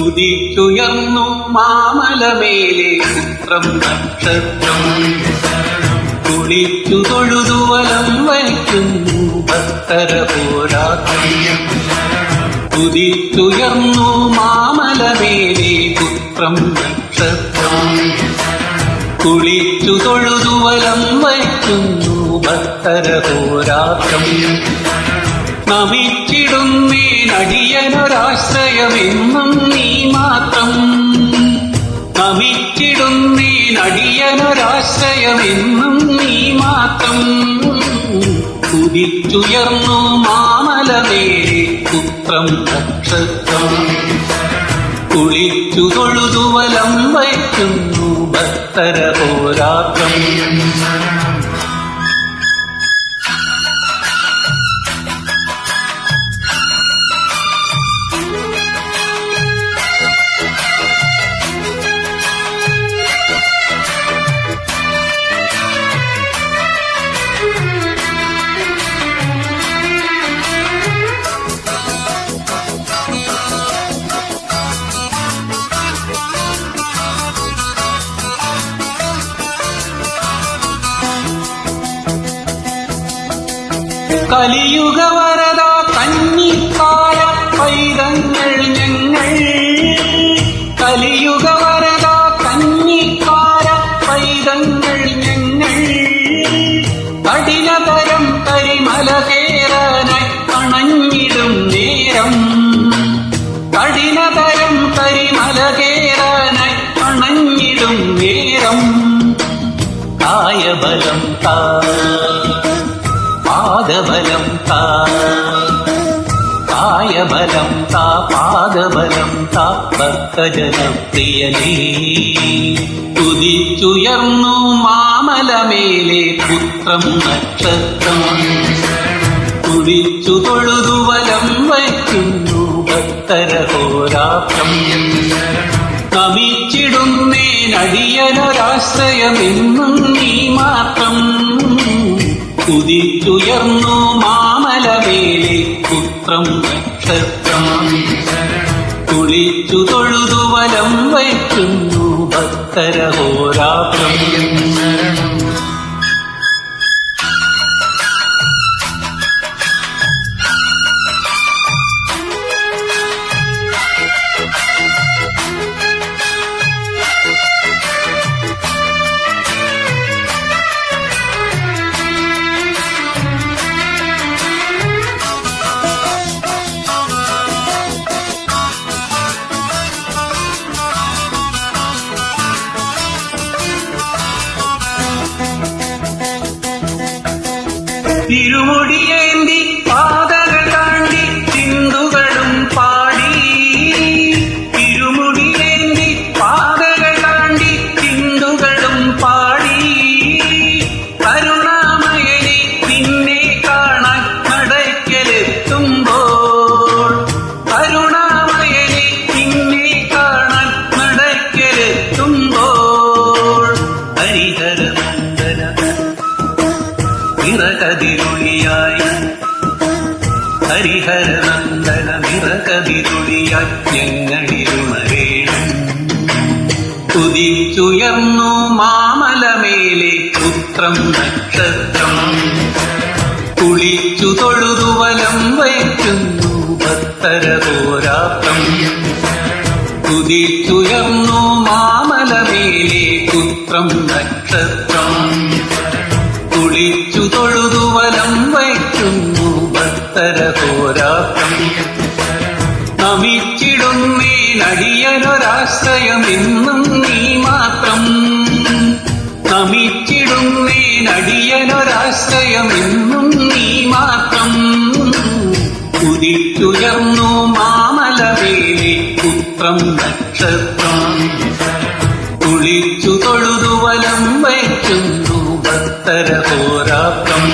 കുതിച്ചുയർന്നു മാമലമേലെ ചിത്രം നക്ഷത്രം കുളിച്ചു തൊഴുതു വലം വയ്ക്കുന്നു ഭക്തര പോരാട്ടം. കുതിച്ചുയർന്നു മാമലമേലെ ചിത്രം നക്ഷത്രം കുളിച്ചു തൊഴുതു വലം വയ്ക്കുന്നു ഭക്തര പോരാട്ടം. നമിച്ചിടുന്നേ നടിയനൊരാശ്രയമെന്നും നീ മാത്രം. നമിച്ചിടുന്നേ നടിയനൊരാശ്രയമെന്നും നീ മാത്രം. കുതിച്ചുയർന്നു മാമലമേലെ പുത്രം നക്ഷത്രം കുളിച്ചു തൊഴുതു വലം വയ്ക്കുന്നു ഭക്തര പോരാട്ടം. കലിയുഗ വരദ കന്നിക്കായ പൈതങ്ങൾ ഞങ്ങൾ. കലിയുഗ വരദ കന്നിക്കായ പൈതങ്ങൾ ഞങ്ങൾ. കഠിനതരം കരിമല കേറാനായി അണഞ്ഞിടും നേരം. കഠിനതരം കരിമല കേറാനായി അണഞ്ഞിടും നേരം. കായബലം താ പാദബലം താ. കായബലം താ പാദബലം താ ഭക്തജനപ്രിയനേ. കുതിച്ചുയർന്നു മാമലമേലെ പുത്രം നക്ഷത്രം കുളിച്ചു തൊഴുതു വലം വയ്ക്കുന്നു ഭക്തര പോരാട്ടം. നമിച്ചിടുന്നേ നടിയനൊരാശ്രയമെന്നും നീ മാത്രം. കുതിച്ചുയർന്നു മാമലമേലെ പുത്രം നക്ഷത്രം കുളിച്ചു തൊഴുതു വലം വയ്ക്കുന്നു ഭക്തര പോരാട്ടം. തിരുമുടിയേന്തി പാതകൾ താണ്ടി ചിന്തുകളും പാടി. തിരുമുടിയേന്തി പാതകൾ താണ്ടി ചിന്തുകളും പാടി. കരുണാമയനെ നിന്നെ കാണാൻ നടക്കലെത്തുമ്പോൾ. കരുണാമയനെ നിന്നെ കാണാൻ നടക്കലെത്തുമ്പോൾ. ഹരിഹരനന്ദന നിറകതിരുളിയായി. ഹരിഹരനന്ദന നിറകതിരുളിയായി ഞങ്ങളിരുമരേണം. കുതിച്ചുയർന്നു മാമലമേലെ പുത്രം നക്ഷത്രം കുളിച്ചു തൊഴുതു വലം വയ്ക്കുന്നു ഭക്തര പോരാട്ടം. കുതിച്ചുയർന്നു മാമലമേലെ പുത്രം നക്ഷത്രം കുളിച്ചു തൊഴുതു വലം വയ്ക്കുന്നു ഭക്തര പോരാട്ടം. നമിച്ചിടുന്നേ നടിയനൊരാശ്രയമെന്നും നീ മാത്രം. നമിച്ചിടുന്നേ നടിയനൊരാശ്രയമെന്നും നീ മാത്രം. കുതിച്ചുയർന്നു മാമലമേലെ പുത്രം നക്ഷത്രം കുളിച്ചു തൊഴുതു വലം വയ്ക്കുന്നു ഭക്തര പോരാട്ടം.